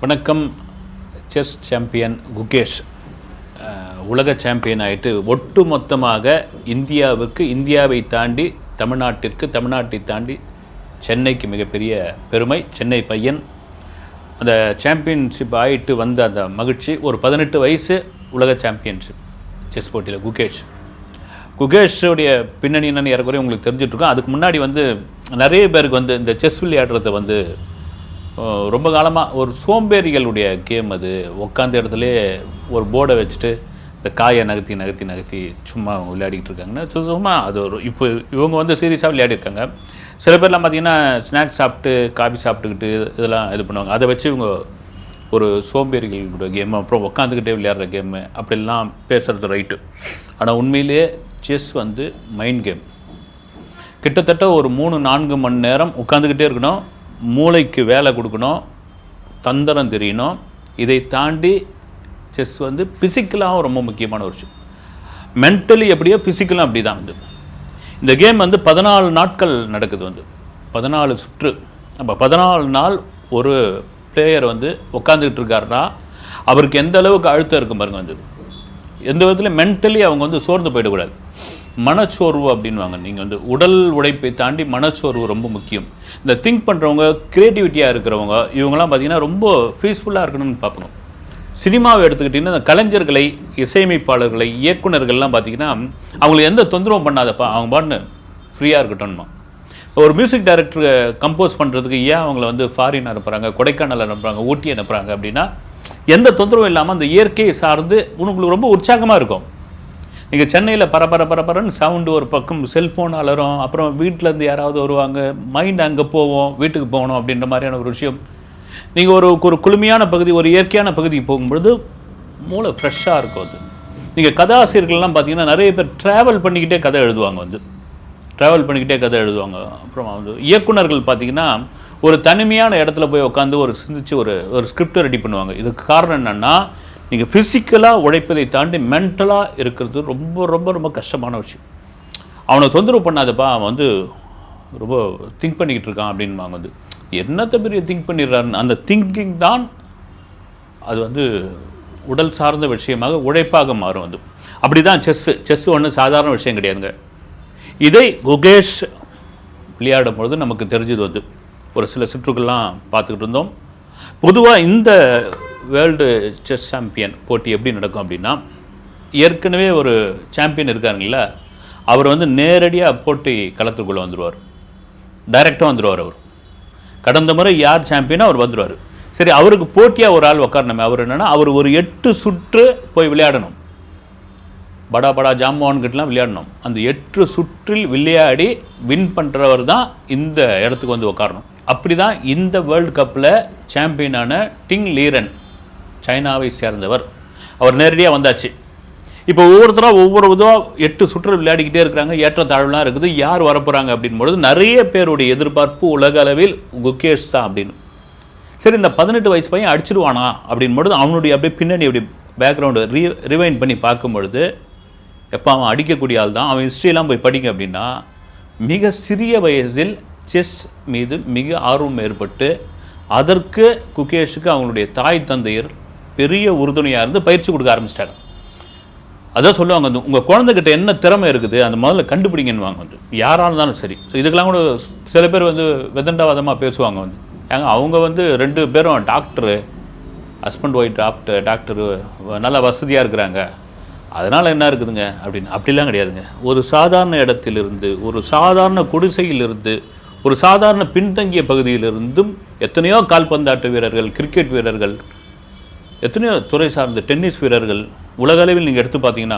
வணக்கம். Chess champion Gukesh உலக champion ஆகிட்டு ஒட்டு மொத்தமாக இந்தியாவை தாண்டி தமிழ்நாட்டை தாண்டி சென்னைக்கு மிகப்பெரிய பெருமை. சென்னை பையன் அந்த சாம்பியன்ஷிப் ஆகிட்டு வந்த அந்த மகிழ்ச்சி. ஒரு 18 வயசு உலக சாம்பியன்ஷிப் செஸ் போட்டியில் குகேஷுடைய பின்னணி என்னன்னு ஏறக்குறைய உங்களுக்கு தெரிஞ்சிட்ருக்கோம். அதுக்கு முன்னாடி நிறைய பேருக்கு இந்த செஸ் விளையாடுறத ரொம்ப காலமாக ஒரு சோம்பேறிகளுடைய கேம். அது உட்காந்த இடத்துல ஒரு போர்டை வச்சுட்டு இந்த காயை நகர்த்தி சும்மா விளையாடிக்கிட்டு இருக்காங்கன்னா சும்மா அது இப்போ இவங்க சீரியஸாக விளையாடிருக்காங்க. சில பேர்லாம் பார்த்திங்கன்னா ஸ்நாக்ஸ் சாப்பிட்டு காபி சாப்பிட்டுக்கிட்டு இதெல்லாம் இது பண்ணுவாங்க. அதை வச்சு இவங்க ஒரு சோம்பேறிகளுடைய கேம், அப்புறம் உட்காந்துக்கிட்டே விளையாடுற கேமு அப்படிலாம் பேசுகிறது ரைட்டு. ஆனால் உண்மையிலேயே செஸ் மைண்ட் கேம். கிட்டத்தட்ட ஒரு 3-4 மணி நேரம் உட்காந்துக்கிட்டே இருக்கணும், மூளைக்கு வேலை கொடுக்கணும், தந்திரம் தெரியணும். இதை தாண்டி செஸ் ஃபிசிக்கலாகவும் ரொம்ப முக்கியமான ஒரு விஷயம். மென்டலி எப்படியோ ஃபிசிக்கலும் அப்படி தான். இந்த கேம் 14 நாட்கள் நடக்குது. 14 சுற்று. அப்போ 14 நாள் ஒரு பிளேயர் உட்காந்துக்கிட்டு இருக்காருன்னா அவருக்கு எந்த அளவுக்கு அழுத்தம் இருக்கும் பாருங்க. எந்த விதத்தில் மென்டலி அவங்க சோர்ந்து போயிடக்கூடாது. மனச்சோர்வு அப்படின்வாங்க. நீங்கள் உடல் உழைப்பை தாண்டி மனச்சோர்வு ரொம்ப முக்கியம். இந்த திங்க் பண்ணுறவங்க, க்ரியேட்டிவிட்டியாக இருக்கிறவங்க, இவங்கெல்லாம் பார்த்திங்கன்னா ரொம்ப பீஸ்ஃபுல்லாக இருக்கணும்னு பார்ப்போம். சினிமாவை எடுத்துக்கிட்டிங்கன்னா இந்த கலைஞர்களை, இசையமைப்பாளர்களை, இயக்குநர்கள்லாம் பார்த்திங்கன்னா அவங்களுக்கு எந்த தொந்தரவும் பண்ணாதப்பா, அவங்க பாட்டுன்னு ஃப்ரீயாக இருக்கட்டும்மா. ஒரு மியூசிக் டைரக்டர் கம்போஸ் பண்ணுறதுக்கு ஏன் அவங்கள ஃபாரின் அனுப்புகிறாங்க, கொடைக்கானல் அனுப்புகிறாங்க, ஊட்டி அனுப்புகிறாங்க அப்படின்னா எந்த தொந்தரவும் இல்லாமல் அந்த இயற்கையை சார்ந்து உங்களுக்கு ரொம்ப உற்சாகமாக இருக்கும். நீங்கள் சென்னையில் பரபரன்னு சவுண்டு, ஒரு பக்கம் செல்ஃபோன் அலரும், அப்புறம் வீட்டிலேருந்து யாராவது வருவாங்க, மைண்ட் அங்கே போவோம், வீட்டுக்கு போகணும் அப்படின்ற மாதிரியான ஒரு விஷயம். நீங்கள் ஒரு குளுமையான பகுதி, ஒரு இயற்கையான பகுதிக்கு போகும்பொழுது மூளை ஃப்ரெஷ்ஷாக இருக்கும். நீங்கள் கதாசிரியர்கள்லாம் பார்த்தீங்கன்னா நிறைய பேர் ட்ராவல் பண்ணிக்கிட்டே கதை எழுதுவாங்க. அப்புறம் இயக்குநர்கள் பார்த்திங்கன்னா ஒரு தனிமையான இடத்துல போய் உட்காந்து சிந்திச்சு ஒரு ஸ்கிரிப்டை ரெடி பண்ணுவாங்க. இதுக்கு காரணம் என்னென்னா, நீங்கள் ஃபிசிக்கலாக உழைப்பதை தாண்டி மென்டலாக இருக்கிறது ரொம்ப ரொம்ப ரொம்ப கஷ்டமான விஷயம். அவனை தொந்தரவு பண்ணாதப்பா, அவன் ரொம்ப திங்க் பண்ணிக்கிட்டு இருக்கான் அப்படின்வாங்க. என்னத்தை பெரிய திங்க் பண்ணிடுறாருன்னு அந்த திங்கிங் தான் அது உடல் சார்ந்த விஷயமாக உழைப்பாக மாறும். அப்படி தான் செஸ்ஸு ஒன்றும் சாதாரண விஷயம் கிடையாதுங்க. இதை குகேஷ் விளையாடும் பொழுது நமக்கு தெரிஞ்சது ஒரு சில சுற்றுக்கள்லாம் பார்த்துக்கிட்டு இருந்தோம். பொதுவாக இந்த வேர்ல்டு செஸ் சாம்பியன் போட்டி எப்படி நடக்கும் அப்படின்னா, ஏற்கனவே ஒரு சாம்பியன் இருக்காருங்கள, அவர் நேரடியாக போட்டி களத்துக்குள்ளே வந்துடுவார், டைரெக்டாக வந்துடுவார். அவர் கடந்த முறை யார் சாம்பியனோ அவர் வந்துடுவார். சரி, அவருக்கு போட்டியாக ஒரு ஆள் உட்காரணுமே. அவர் என்னென்னா, அவர் ஒரு 8 சுற்று போய் விளையாடணும், படா ஜாம்பவான்கிட்டலாம் விளையாடணும். அந்த 8 சுற்றில் விளையாடி வின் பண்ணுறவர் தான் இந்த இடத்துக்கு உட்காரணும். அப்படி தான் இந்த வேர்ல்டு கப்பில் சாம்பியனான டிங் லீரன், சைனாவை சேர்ந்தவர், அவர் நேரடியாக வந்தாச்சு. இப்போ ஒவ்வொருத்தராக ஒவ்வொரு விதமாக 8 சுற்று விளையாடிக்கிட்டே இருக்கிறாங்க. ஏற்றத்தாழ்வுலாம் இருக்குது. யார் வரப்போகிறாங்க அப்படின்பொழுது நிறைய பேருடைய எதிர்பார்ப்பு உலக அளவில் குகேஷ் தான் அப்படின்னு. சரி, இந்த 18 வயசு பையன் அடிச்சிடுவானா அப்படின்பொழுது அவனுடைய அப்படியே பின்னணி அப்படி பேக்ரவுண்டு ரிவைண்ட் பண்ணி பார்க்கும்பொழுது, எப்போ அவன் அடிக்கக்கூடிய ஆள் தான். அவன் ஹிஸ்ட்ரியெலாம் போய் படிங்க அப்படின்னா, மிக சிறிய வயதில் செஸ் மீது மிக ஆர்வம் ஏற்பட்டு அதற்கு குகேஷுக்கு அவங்களுடைய தாய் தந்தையர் பெரிய உறுதுணையாக இருந்து பயிற்சி கொடுக்க ஆரம்பிச்சிட்டாங்க. அதான் சொல்லுவாங்க, உங்கள் குழந்தைகிட்ட என்ன திறமை இருக்குது அந்த முதல்ல கண்டுபிடிங்கன்னு யாராக இருந்தாலும் சரி. ஸோ இதுக்கெல்லாம் கூட சில பேர் விதண்டாவாதமாக பேசுவாங்க. ஏங்க அவங்க 2 பேரும் டாக்டரு, ஹஸ்பண்ட் ஒய்ஃப் டாக்டரு, நல்லா வசதியாக இருக்கிறாங்க, அதனால் என்ன இருக்குதுங்க அப்படின்னு. அப்படிலாம் கிடையாதுங்க. ஒரு சாதாரண இடத்திலிருந்து, ஒரு சாதாரண குடிசையிலிருந்து, ஒரு சாதாரண பின்தங்கிய பகுதியிலிருந்தும் எத்தனையோ கால்பந்தாட்ட வீரர்கள், கிரிக்கெட் வீரர்கள், எத்தனையோ துறை சார்ந்த டென்னிஸ் வீரர்கள் உலகளவில் நீங்கள் எடுத்து பார்த்தீங்கன்னா,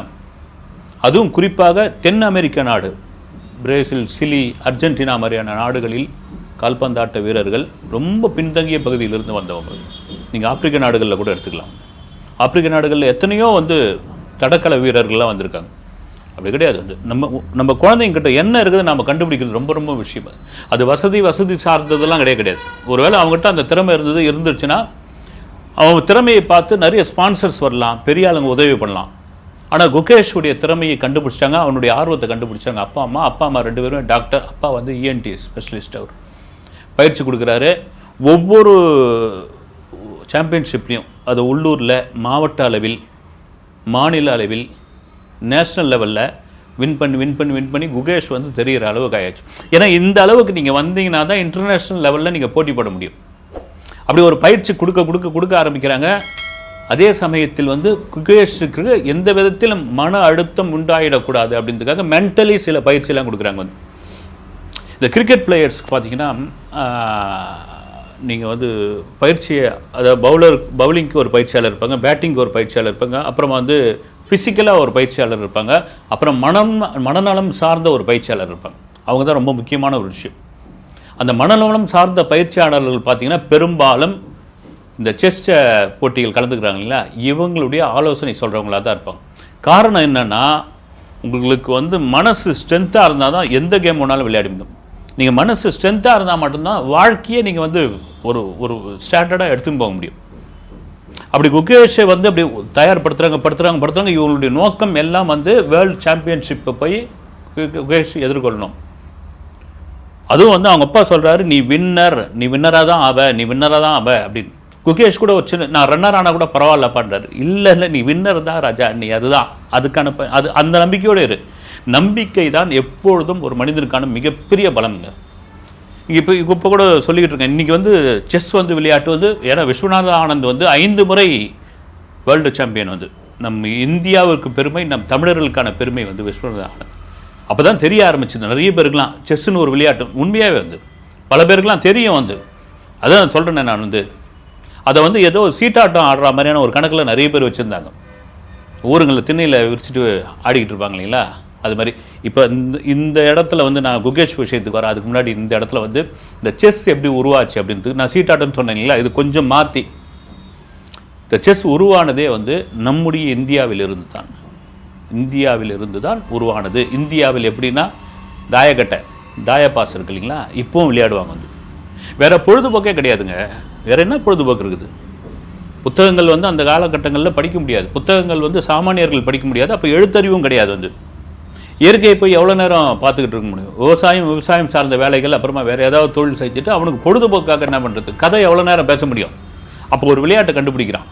அதுவும் குறிப்பாக தென் அமெரிக்க நாடு, பிரேசில், சிலி, அர்ஜென்டினா மாதிரியான நாடுகளில் கால்பந்தாட்ட வீரர்கள் ரொம்ப பின்தங்கிய பகுதியிலிருந்து வந்தவங்க. நீங்கள் ஆப்பிரிக்க நாடுகளில் கூட எடுத்துக்கலாம். ஆப்பிரிக்க நாடுகளில் எத்தனையோ தடகள வீரர்கள்லாம் வந்திருக்காங்க. அப்படி கிடையாது. நம்ம குழந்தைங்கிட்ட என்ன இருக்குது நம்ம கண்டுபிடிக்கிறது ரொம்ப ரொம்ப விஷயம். அது வசதி சார்ந்ததெல்லாம் கிடையாது. ஒருவேளை அவங்ககிட்ட அந்த திறமை இருந்துச்சுன்னா அவங்க திறமையை பார்த்து நிறைய ஸ்பான்சர்ஸ் வரலாம், பெரிய ஆளுங்க உதவி பண்ணலாம். ஆனால் குகேஷுடைய திறமையை கண்டுபிடிச்சாங்க, அவனுடைய ஆர்வத்தை கண்டுபிடிச்சாங்க. அப்பா அம்மா 2 பேரும் டாக்டர். அப்பா இஎன்டி ஸ்பெஷலிஸ்ட், அவர் பயிற்சி கொடுக்குறாரு. ஒவ்வொரு சாம்பியன்ஷிப்லேயும் அது உள்ளூரில், மாவட்ட அளவில், மாநில அளவில், நேஷ்னல் லெவலில் வின் பண்ணி குகேஷ் வந்து தெரிகிற அளவுக்கு ஆயாச்சு. ஏன்னா இந்த அளவுக்கு நீங்கள் வந்தீங்கன்னா தான் இன்டர்நேஷ்னல் லெவலில் நீங்கள் போட்டி போட முடியும். அப்படி ஒரு பயிற்சி கொடுக்க ஆரம்பிக்கிறாங்க. அதே சமயத்தில் வந்து குகேஷுக்கு எந்த விதத்திலும் மன அழுத்தம் உண்டாயிடக்கூடாது அப்படின்றதுக்காக மென்டலி சில பயிற்சியெல்லாம் கொடுக்குறாங்க. வந்து இந்த கிரிக்கெட் பிளேயர்ஸ்க்கு பார்த்தீங்கன்னா நீங்கள் வந்து பயிற்சியை, அதாவது பவுலிங்க்கு ஒரு பயிற்சியாளர் இருப்பாங்க, பேட்டிங்க்கு ஒரு பயிற்சியாளர் இருப்பாங்க, அப்புறம் வந்து ஃபிசிக்கலாக ஒரு பயிற்சியாளர் இருப்பாங்க, அப்புறம் மனநலம் சார்ந்த ஒரு பயிற்சியாளர் இருப்பாங்க. அவங்க தான் ரொம்ப முக்கியமான ஒரு விஷயம். அந்த மனநலம் சார்ந்த பயிற்சியாளர்கள் பார்த்திங்கன்னா பெரும்பாலும் இந்த செஸ் போட்டிகள் கலந்துக்கிறாங்க இல்லைங்களா, இவங்களுடைய ஆலோசனை சொல்கிறவங்களாக தான் இருப்பாங்க. காரணம் என்னென்னா, உங்களுக்கு வந்து மனசு ஸ்ட்ரென்த்தாக இருந்தால் தான் எந்த கேம் வேணாலும் விளையாட முடியும். நீங்கள் மனசு ஸ்ட்ரென்த்தாக இருந்தால் மட்டும்தான் வாழ்க்கையை நீங்கள் வந்து ஒரு ஸ்டாண்டர்டாக எடுத்துன்னு போக முடியும். அப்படி குகேஷை வந்து அப்படி தயார்படுத்துகிறாங்க. இவங்களுடைய நோக்கம் எல்லாம் வந்து வேர்ல்டு சாம்பியன்ஷிப்பை போய் குகேஷ் எதிர்கொள்ளணும். அதுவும் வந்து அவங்க அப்பா சொல்கிறாரு, நீ வின்னராக தான் ஆவ அப்படின்னு. குகேஷ் கூட ஒரு சின்ன, நான் ரன்னர் ஆனால் கூட பரவாயில்லப்பான்றாரு. இல்லை நீ வின்னர் தான் ராஜா, நீ அதுதான் அதுக்கான அது அந்த நம்பிக்கையோடு இரு. நம்பிக்கை தான் எப்பொழுதும் ஒரு மனிதனுக்கான மிகப்பெரிய பலம்ங்க. இப்போ கூட சொல்லிக்கிட்டு இருக்கேன், இன்றைக்கி வந்து செஸ் வந்து விளையாட்டு வந்து, ஏன்னா விஸ்வநாத ஆனந்த் வந்து 5 முறை வேர்ல்டு சாம்பியன். வந்து நம்ம இந்தியாவுக்கு பெருமை, நம் தமிழர்களுக்கான பெருமை வந்து விஸ்வநாத ஆனந்த். அப்போ தான் தெரிய ஆரம்பிச்சது நிறைய பேருக்குலாம் செஸ்ஸுன்னு ஒரு விளையாட்டு உண்மையாகவே வந்து பல பேருக்குலாம் தெரியும். வந்து அதான் சொல்கிறேன், நான் வந்து அதை வந்து ஏதோ சீட்டாட்டம் ஆடுற மாதிரியான ஒரு கணக்கில் நிறைய பேர் வச்சுருந்தாங்க. ஊருங்களில் திண்ணையில் விரிச்சிட்டு ஆடிக்கிட்டு இருப்பாங்க இல்லைங்களா, அது மாதிரி. இப்போ இந்த இடத்துல வந்து நான் குகேஷ் விஷயத்துக்கு வரேன். அதுக்கு முன்னாடி இந்த இடத்துல வந்து இந்த செஸ் எப்படி உருவாச்சு அப்படின்ட்டு நான் சீட்டாட்டம்னு சொன்னேன் இல்லைங்களா, இது கொஞ்சம் மாற்றி இந்த செஸ் உருவானதே வந்து நம்முடைய இந்தியாவிலிருந்து தான் உருவானது. இந்தியாவில் எப்படின்னா தாயப்பாஸ் இருக்கு இல்லைங்களா, இப்போவும் விளையாடுவாங்க. வந்து வேறு பொழுதுபோக்கே கிடையாதுங்க. வேறு என்ன பொழுதுபோக்கு இருக்குது? புத்தகங்கள் வந்து அந்த காலகட்டங்களில் படிக்க முடியாது. புத்தகங்கள் வந்து சாமானியர்கள் படிக்க முடியாது. அப்போ எழுத்தறிவும் கிடையாது. வந்து இயற்கையை போய் எவ்வளோ நேரம் பார்த்துக்கிட்டு இருக்க முடியும்? விவசாயம் சார்ந்த வேலைகள், அப்புறமா வேறு ஏதாவது தொழில் செஞ்சுட்டு அவனுக்கு பொழுதுபோக்காக என்ன பண்ணுறது? கதை எவ்வளோ நேரம் பேச முடியும்? அப்போ ஒரு விளையாட்டை கண்டுபிடிக்கிறான்.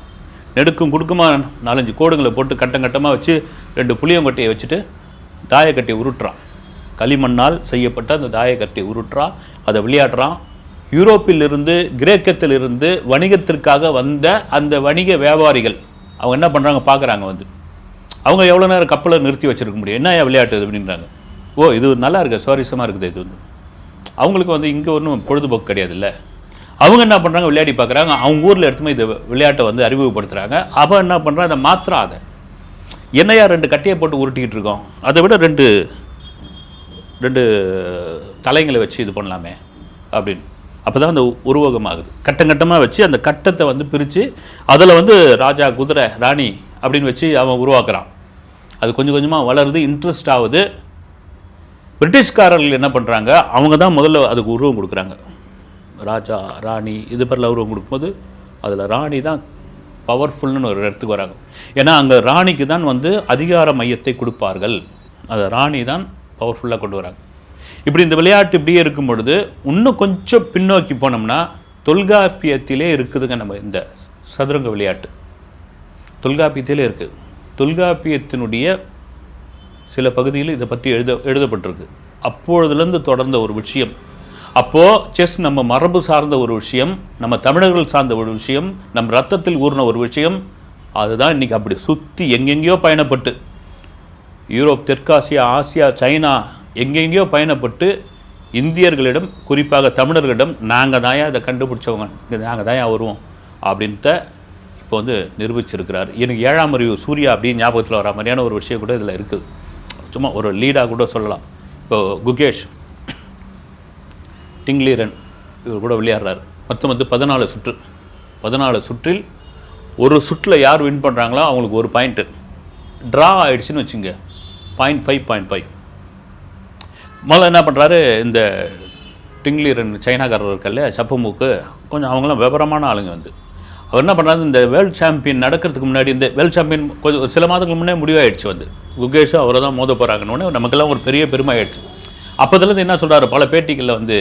நெடுக்கும் குடுக்குமா 4-5 கோடுங்களை போட்டு கட்டமாக வச்சு 2 புளியங்கொட்டையை வச்சுட்டு தாயக்கட்டையை உருட்டுறான். களிமண்ணால் செய்யப்பட்ட அந்த தாயக்கட்டையை உருட்டுறான், அதை விளையாடுறான். யூரோப்பிலிருந்து, கிரேக்கத்திலிருந்து வணிகத்திற்காக வந்த அந்த வணிக வியாபாரிகள் அவங்க என்ன பண்ணுறாங்க பார்க்குறாங்க. வந்து அவங்க எவ்வளோ நேரம் கப்பலை நிறுத்தி வச்சுருக்க முடியும்? என்ன விளையாட்டு இது அப்படின்றாங்க. இது நல்லா இருக்குது, சுவாரஸ்யமாக இருக்குது. இது வந்து அவங்களுக்கு வந்து இங்கே ஒன்றும் பொழுதுபோக்கு கிடையாது இல்லை. அவங்க என்ன பண்ணுறாங்க, விளையாடி பார்க்குறாங்க. அவங்க ஊரில் எடுத்துமே இந்த விளையாட்டை வந்து அறிமுகப்படுத்துகிறாங்க. அவன் என்ன பண்ணுறான், அதை மாத்திராத என்னையா 2 கட்டையை போட்டு உருட்டிக்கிட்டு இருக்கோம், அதை விட 2 தலைங்களை வச்சு இது பண்ணலாமே அப்படின்னு. அப்போ தான் அந்த உருவகமாகுது. கட்டமாக வச்சு அந்த கட்டத்தை வந்து பிரித்து அதில் வந்து ராஜா, குதிரை, ராணி அப்படின்னு வச்சு அவன் உருவாக்குறான். அது கொஞ்சம் கொஞ்சமாக வளருது, இன்ட்ரெஸ்ட் ஆகுது. பிரிட்டிஷ்காரர்கள் என்ன பண்ணுறாங்க, அவங்க தான் முதல்ல அதுக்கு உருவம் கொடுக்குறாங்க. ராஜா, ராணி இது பேரில் உருவம் கொடுக்கும்போது அதில் ராணி தான் பவர்ஃபுல்னு ஒரு இடத்துக்கு வராங்க. ஏன்னா அங்கே ராணிக்கு தான் வந்து அதிகார மையத்தை கொடுப்பார்கள். அதை ராணி தான் பவர்ஃபுல்லாக கொண்டு வராங்க. இப்படி இந்த விளையாட்டு இப்படியே இருக்கும் பொழுது இன்னும் கொஞ்சம் பின்னோக்கி போனோம்னா தொல்காப்பியத்திலே இருக்குதுங்க. நம்ம இந்த சதுரங்க விளையாட்டு தொல்காப்பியத்திலே இருக்குது. தொல்காப்பியத்தினுடைய சில பகுதியில் இதை பற்றி எழுதப்பட்டிருக்கு. அப்பொழுதுலேருந்து தொடர்ந்த ஒரு விஷயம். அப்போது செஸ் நம்ம மரபு சார்ந்த ஒரு விஷயம், நம்ம தமிழர்கள் சார்ந்த ஒரு விஷயம், நம் ரத்தத்தில் ஊர்ன ஒரு விஷயம். அதுதான் இன்றைக்கி அப்படி சுற்றி எங்கெங்கேயோ பயணப்பட்டு யூரோப், தெற்காசியா, ஆசியா, சைனா எங்கெங்கேயோ பயணப்பட்டு இந்தியர்களிடம், குறிப்பாக தமிழர்களிடம் நாங்கள் தாயா இதை கண்டுபிடிச்சவங்க, நாங்கள் தாயா வருவோம் அப்படின்ட்டு இப்போ வந்து நிரூபிச்சிருக்கிறார். எனக்கு 7ஆம் அறிவு சூர்யா அப்படின்னு ஞாபகத்தில் வர மாதிரியான ஒரு விஷயம் கூட இதில் இருக்குது. சும்மா ஒரு லீடாக கூட சொல்லலாம். இப்போ குகேஷ், டிங்லீரன் இவர் கூட விளையாடுறாரு. மொத்தம் வந்து 14 சுற்றில் ஒரு சுற்றில் யார் வின் பண்ணுறாங்களோ அவங்களுக்கு ஒரு பாயிண்ட்டு. ட்ரா ஆகிடுச்சின்னு வச்சுங்க 0.5 முதல்ல என்ன பண்ணுறாரு, இந்த டிங்லீரன் சைனாக்காரர் இருக்கல்ல சப்பமூக்கு, கொஞ்சம் அவங்களாம் விவரமான ஆளுங்க. வந்து அவர் என்ன பண்ணுறாரு, இந்த வேர்ல்டு சாம்பியன் நடக்கிறதுக்கு முன்னாடி, இந்த வேர்ல்டு சாம்பியன் கொஞ்சம் சில மாதங்களுக்கு முன்னே முடிவாயிடுச்சு. வந்து குகேஷும் அவரை தான் மோத போகிறாங்கன்னு நமக்கெல்லாம் ஒரு பெரிய பெருமை ஆயிடுச்சு. அப்போதுலேருந்து என்ன சொல்கிறாரு, பல பேட்டிகளில் வந்து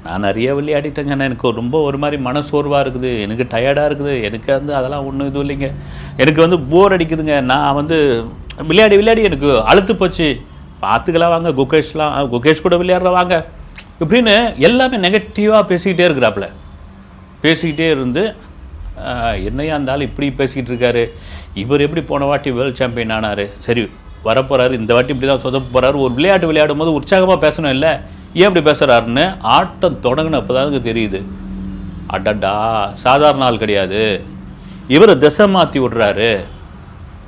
நான் நிறைய விளையாடிட்டேங்க. எனக்கு ரொம்ப ஒரு மாதிரி மனசோர்வாக இருக்குது, எனக்கு டயர்டாக இருக்குது, எனக்கு வந்து அதெல்லாம் ஒன்றும் இது இல்லைங்க, எனக்கு வந்து போர் அடிக்குதுங்க, நான் வந்து விளையாடி எனக்கு அழுத்து போச்சு, பார்த்துக்கலாம் வாங்க குகேஷ் கூட விளையாடுற வாங்க இப்படின்னு எல்லாமே நெகட்டிவாக பேசிக்கிட்டே இருக்கிறாப்புல. பேசிக்கிட்டே இருந்து என்னையா இருந்தாலும் இப்படி பேசிக்கிட்டு இருக்காரு, இவர் எப்படி போன வாட்டி வேர்ல்டு சாம்பியன் ஆனார், சரி வரப்போகிறாரு, இந்த வாட்டி இப்படி தான் சொதப்ப போகிறாரு, ஒரு விளையாட்டு விளையாடும் போது உற்சாகமாக பேசணும் இல்லை, ஏன் இப்படி பேசுகிறாருன்னு ஆட்டம் தொடங்கினப்போ தானுங்க தெரியுது, அடடா சாதாரண ஆள் கிடையாது, இவர் திசை மாற்றி விடுறாரு,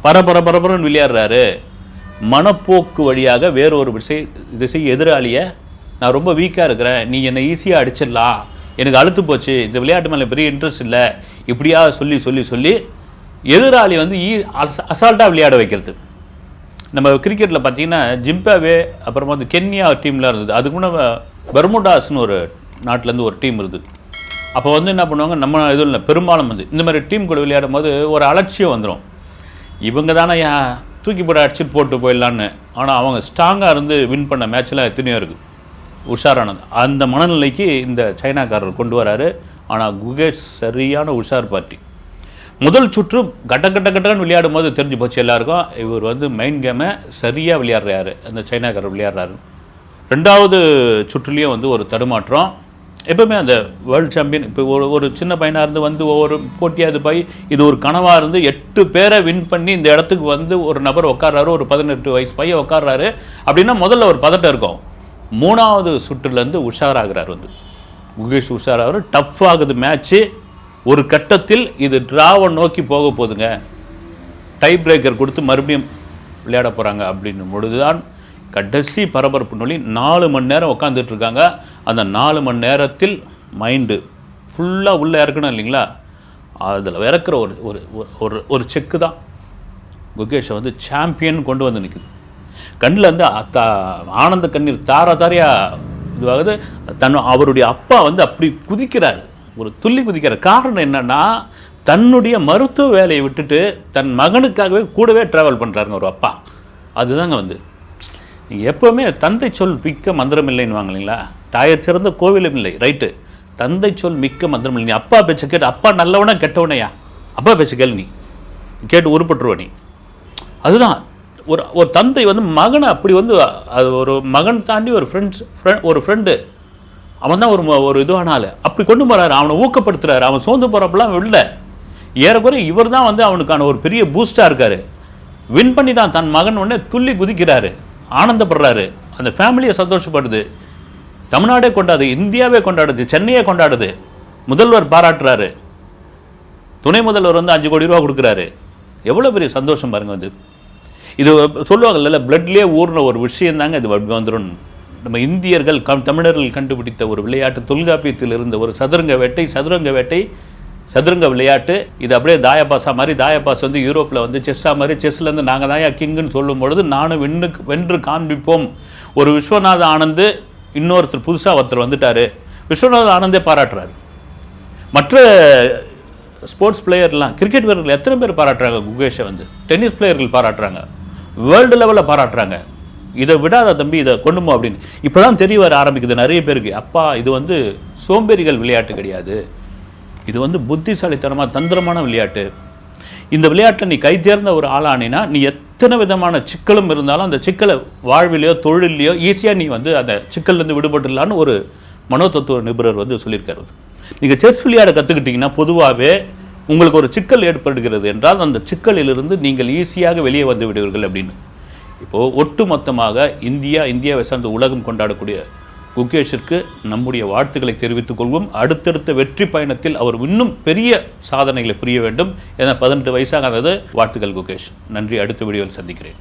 பரபரன்னு விளையாடுறாரு, மனப்போக்கு வழியாக வேறொரு திசை எதிராளியை நான் ரொம்ப வீக்காக இருக்கிறேன், நீ என்னை ஈஸியாக அடிச்சிடலாம், எனக்கு அழுத்து போச்சு, இந்த விளையாட்டு மேலே பெரிய இன்ட்ரெஸ்ட் இல்லை, இப்படியா சொல்லி எதிராளி வந்து அசால்ட்டாக விளையாட வைக்கிறது. நம்ம கிரிக்கெட்டில் பார்த்தீங்கன்னா ஜிம்பாவே, அப்புறமா வந்து கென்யா டீம்லாம் இருந்தது, அதுக்கு முன்னே பெர்முடாஸ்னு ஒரு நாட்டிலேருந்து ஒரு டீம் இருந்தது. அப்போ வந்து என்ன பண்ணுவாங்க, நம்ம எதுவும் இல்லை, பெரும்பாலும் வந்து இந்த மாதிரி டீம் கூட விளையாடும் போது ஒரு அலட்சியம் வந்துடும், இவங்க தானே தூக்கி போட அடிச்சுட்டு போட்டு போயிடலான்னு. ஆனால் அவங்க ஸ்ட்ராங்காக இருந்து வின் பண்ண மேட்ச்லாம் எத்தனையோ இருக்குது, உஷாரானது. அந்த மனநிலைக்கு இந்த சைனாக்காரர் கொண்டு வராரு. ஆனால் குகேஷ் சரியான உஷார் பார்ட்டி. முதல் சுற்று கட்டன்னு விளையாடும் போது தெரிஞ்சு போச்சு எல்லாருக்கும், இவர் வந்து மெயின் கேமை சரியாக விளையாடுறாரு, அந்த சைனாக்காரர் விளையாடுறாரு. ரெண்டாவது சுற்றுலேயும் வந்து ஒரு தடுமாற்றம். எப்பவுமே அந்த வேர்ல்டு சாம்பியன் இப்போ ஒரு சின்ன பையனாக இருந்து வந்து ஒவ்வொரு போட்டியாக இது போய் இது ஒரு கனவாக இருந்து 8 பேரை வின் பண்ணி இந்த இடத்துக்கு வந்து ஒரு நபர் உட்கார்றாரு, ஒரு 18 வயசு பையன் உட்கார்றாரு அப்படின்னா முதல்ல ஒரு பதட்டம் இருக்கும். மூணாவது சுற்றுலேருந்து உஷாராகிறார், வந்து குகேஷ் உஷாராகிறார், டஃப் ஆகுது மேட்ச்சு. ஒரு கட்டத்தில் இது டிராவை நோக்கி போக போகுதுங்க, டை பிரேக்கர் கொடுத்து மறுபடியும் விளையாட போகிறாங்க அப்படின்னு பொழுதுதான் கடைசி பரபரப்பு நொழி. 4 மணி நேரம் உட்காந்துட்டு இருக்காங்க. அந்த 4 மணி நேரத்தில் மைண்டு ஃபுல்லாக உள்ளே இறக்கணும் இல்லைங்களா, அதில் இறக்குற ஒரு செக்கு தான் குகேஷை வந்து சாம்பியன் கொண்டு வந்து நிற்குது. கண்ணில் வந்து ஆனந்த கண்ணீர் தாரையாக இதுவாகுது. அவருடைய அப்பா வந்து அப்படி குதிக்கிறார், ஒரு துள்ளி குதிக்கிறார். காரணம் என்னென்னா, தன்னுடைய மருத்துவ வேலையை விட்டுட்டு தன் மகனுக்காகவே கூடவே ட்ராவல் பண்ணுறாருங்க ஒரு அப்பா. அதுதாங்க வந்து நீங்கள் எப்போவுமே தந்தை சொல் மிக்க மந்திரம் இல்லைன்னு வாங்க இல்லைங்களா, தாயர் சிறந்த கோவிலும் இல்லை, ரைட்டு, தந்தை சொல் மிக்க மந்திரம் இல்லை. நீ அப்பா பேச்சை கேட்டு, அப்பா நல்லவனா கெட்டவனையா, அப்பா பேச்சை கேளு, நீ கேட்டு உருப்பட்டுருவ நீ. அதுதான் ஒரு தந்தை வந்து மகனை அப்படி வந்து, அது ஒரு மகன் தாண்டி ஒரு ஃப்ரெண்டு அவன் தான் ஒரு இதுவானால அப்படி கொண்டு போகிறாரு, அவனை ஊக்கப்படுத்துகிறாரு. அவன் சோர்ந்து போகிறப்பெல்லாம் இல்லை, ஏறக்குறைய இவர் தான் வந்து அவனுக்கான ஒரு பெரிய பூஸ்டாக இருக்கார். வின் பண்ணி தான் தன் மகன் உடனே துள்ளி குதிக்கிறாரு, ஆனந்தப்படுறாரு, அந்த ஃபேமிலியை சந்தோஷப்படுது, தமிழ்நாடே கொண்டாடுது, இந்தியாவே கொண்டாடுது, சென்னையே கொண்டாடுது, முதல்வர் பாராட்டுறாரு, துணை முதல்வர் வந்து 5 கோடி ரூபா கொடுக்குறாரு. எவ்வளோ பெரிய சந்தோஷம் பாருங்கள். வந்து இது சொல்லுவாங்கல்ல, பிளட்லேயே ஊர்ன ஒரு விஷயம் தாங்க இது வந்துடும். நம்ம இந்தியர்கள் தமிழர்கள் கண்டுபிடித்த ஒரு விளையாட்டு, தொல்காப்பியத்தில் இருந்த ஒரு சதுரங்க விளையாட்டு. இது அப்படியே தாயபாசா மாதிரி, தாயபாஸ் வந்து யூரோப்பில் வந்து செஸ்ஸா மாதிரி, செஸ்லேருந்து நாங்கள் தான் கிங்குன்னு சொல்லும் பொழுது நானும் வென்று காண்பிப்போம். ஒரு விஸ்வநாத ஆனந்த், இன்னொருத்தர் புதுசாக ஒருத்தர் வந்துட்டார், விஸ்வநாத ஆனந்தே பாராட்டுறாரு. மற்ற ஸ்போர்ட்ஸ் பிளேயர்லாம், கிரிக்கெட் வீரர்கள் எத்தனை பேர் பாராட்டுறாங்க குகேஷை, வந்து டென்னிஸ் பிளேயர்கள் பாராட்டுறாங்க, வேர்ல்டு லெவலில் பாராட்டுறாங்க. இதை விடாத தம்பி, இதை கொண்டுமோ அப்படின்னு இப்போ தான் தெரிய வர ஆரம்பிக்குது நிறைய பேருக்கு. அப்பா, இது வந்து சோம்பேறிகள் விளையாட்டு கிடையாது, இது வந்து புத்திசாலித்தனமாக தந்திரமான விளையாட்டு. இந்த விளையாட்டில் நீ கை தேர்ந்த ஒரு ஆளானினா, நீ எத்தனை விதமான சிக்கலும் இருந்தாலும் அந்த சிக்கலை வாழ்விலையோ தொழிலையோ ஈஸியாக நீ வந்து அந்த சிக்கல்லேருந்து விடுபட்டுடலான்னு ஒரு மனோதத்துவ நிபுணர் வந்து சொல்லியிருக்காரு. நீங்கள் செஸ் விளையாட கற்றுக்கிட்டிங்கன்னா பொதுவாகவே உங்களுக்கு ஒரு சிக்கல் ஏற்படுகிறது என்றால் அந்த சிக்கலிலிருந்து நீங்கள் ஈஸியாக வெளியே வந்து விடுவீர்கள் அப்படின்னு. இப்போது ஒட்டுமொத்தமாக இந்தியாவை சார்ந்த உலகம் கொண்டாடக்கூடிய குகேஷிற்கு நம்முடைய வாழ்த்துக்களை தெரிவித்துக் கொள்வோம். அடுத்தடுத்த வெற்றி பயணத்தில் அவர் இன்னும் பெரிய சாதனைகளை புரிய வேண்டும். ஏன்னா 18 வயசாகாதது. வாழ்த்துக்கள் குகேஷ். நன்றி. அடுத்த வீடியோவில் சந்திக்கிறேன்.